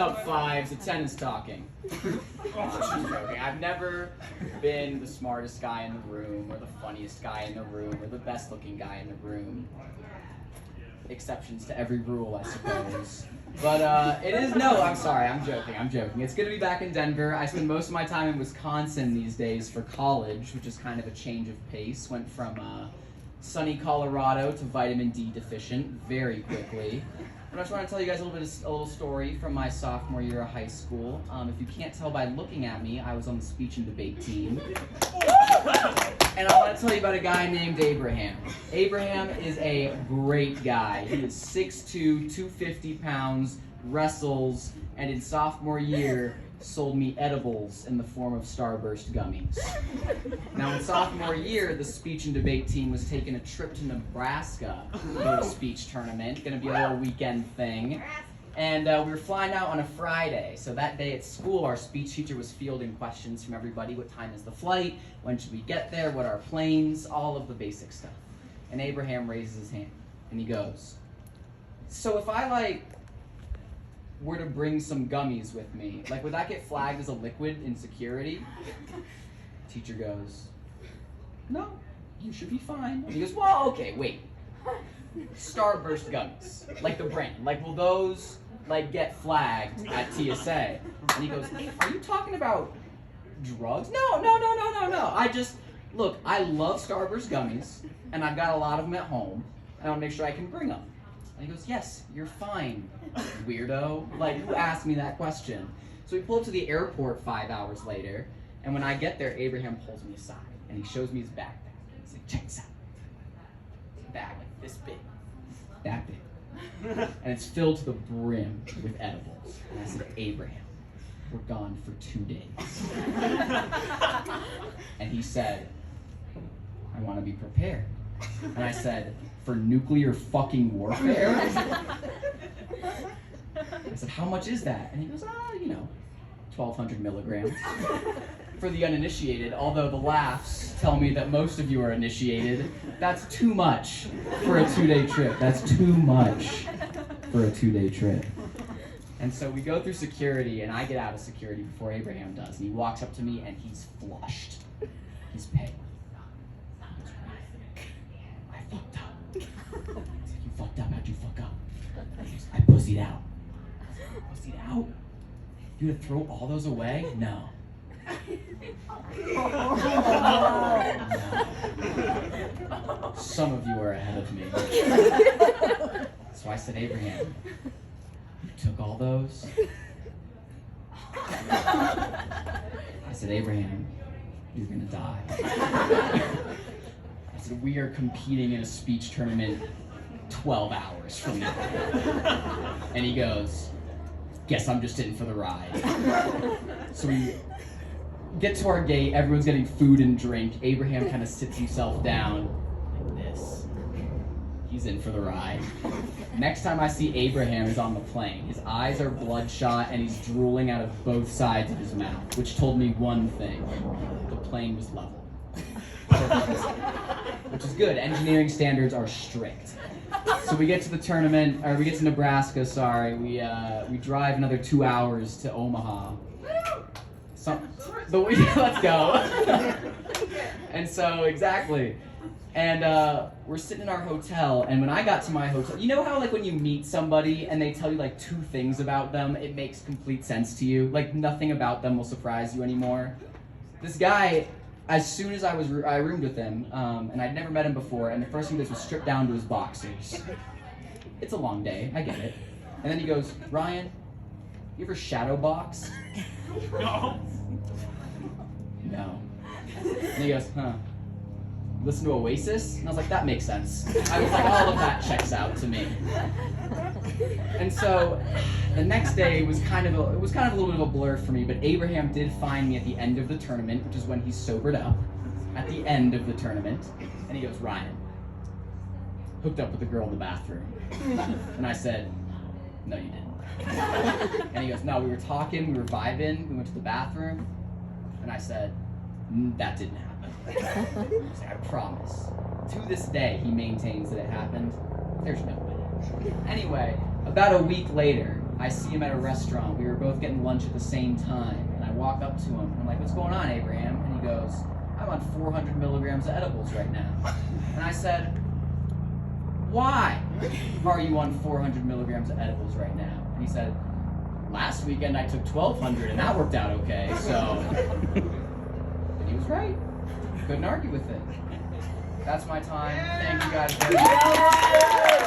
up 5s, a 10 is talking. I'm joking. I've never been the smartest guy in the room, or the funniest guy in the room, or the best looking guy in the room. Exceptions to every rule, I suppose. But it is, no, I'm sorry, I'm joking. It's good to be back in Denver. I spend most of my time in Wisconsin these days for college, which is kind of a change of pace. Went from sunny Colorado to vitamin D deficient very quickly. And I just want to tell you guys a little story from my sophomore year of high school. If you can't tell by looking at me, I was on the speech and debate team. And I want to tell you about a guy named Abraham. Abraham is a great guy. He is 6'2", 250 pounds, wrestles, and in sophomore year sold me edibles in the form of Starburst gummies. Now in sophomore year, the speech and debate team was taking a trip to Nebraska for a speech tournament. Gonna be a little weekend thing. And we were flying out on a Friday, so that day at school, our speech teacher was fielding questions from everybody. What time is the flight? When should we get there? What are planes? All of the basic stuff. And Abraham raises his hand, and he goes, so if I, were to bring some gummies with me, would that get flagged as a liquid in security? Teacher goes, no, you should be fine. And he goes, well, okay, wait. Starburst gummies, the brand, will those get flagged at TSA? And he goes, are you talking about drugs? No. Look, I love Starburst gummies, and I've got a lot of them at home, and I want to make sure I can bring them. And he goes, yes, you're fine, weirdo. Who asked me that question? So we pull up to the airport 5 hours later, and when I get there, Abraham pulls me aside, and he shows me his backpack. He's like, check this out. Bag this big, that big, and it's filled to the brim with edibles. And I said, Abraham, we're gone for 2 days. And he said, I want to be prepared. And I said, for nuclear fucking warfare? I said, how much is that? And he goes, 1,200 milligrams. For the uninitiated, although the laughs tell me that most of you are initiated, that's too much for a 2-day trip. That's too much for a 2-day trip. And so we go through security, and I get out of security before Abraham does. And he walks up to me, and he's flushed. He's pale. He goes, Ryan, I fucked up. I was like, you fucked up? How'd you fuck up? He goes, I pussied out. Pussied out? You had to throw all those away? No. Some of you are ahead of me. So I said, Abraham, you took all those? I said, Abraham, you're gonna die. I said, we are competing in a speech tournament 12 hours from now. And he goes, guess I'm just in for the ride. So we get to our gate, everyone's getting food and drink. Abraham kind of sits himself down like this. He's in for the ride. Next time I see Abraham is on the plane. His eyes are bloodshot and he's drooling out of both sides of his mouth, which told me one thing. The plane was level. Which is good. Engineering standards are strict. So we get to the tournament, or we get to Nebraska, sorry. We drive another 2 hours to Omaha. Let's go. And so, exactly. And we're sitting in our hotel, and when I got to my hotel, you know how when you meet somebody and they tell you 2 things about them, it makes complete sense to you? Nothing about them will surprise you anymore. This guy, as soon as I roomed with him, and I'd never met him before, and the first thing he did was strip down to his boxers. It's a long day, I get it. And then he goes, Ryan, you ever shadow box? No. No. And he goes, huh. Listen to Oasis? And I was like, that makes sense. I was like, all of that checks out to me. And so the next day was kind of a little bit of a blur for me, but Abraham did find me at the end of the tournament, which is when he sobered up, at the end of the tournament. And he goes, Ryan, hooked up with a girl in the bathroom. And I said, no, you didn't. And he goes, no, we were talking, we were vibing, we went to the bathroom. And I said, that didn't happen. I was like, I promise. To this day, he maintains that it happened. There's no way. Anyway, about a week later, I see him at a restaurant. We were both getting lunch at the same time. And I walk up to him. I'm like, what's going on, Abraham? And he goes, I'm on 400 milligrams of edibles right now. And I said, why are you on 400 milligrams of edibles right now? And he said, last weekend I took 1,200 and that worked out okay. So, and he was right. Couldn't argue with it. That's my time. Thank you guys very much.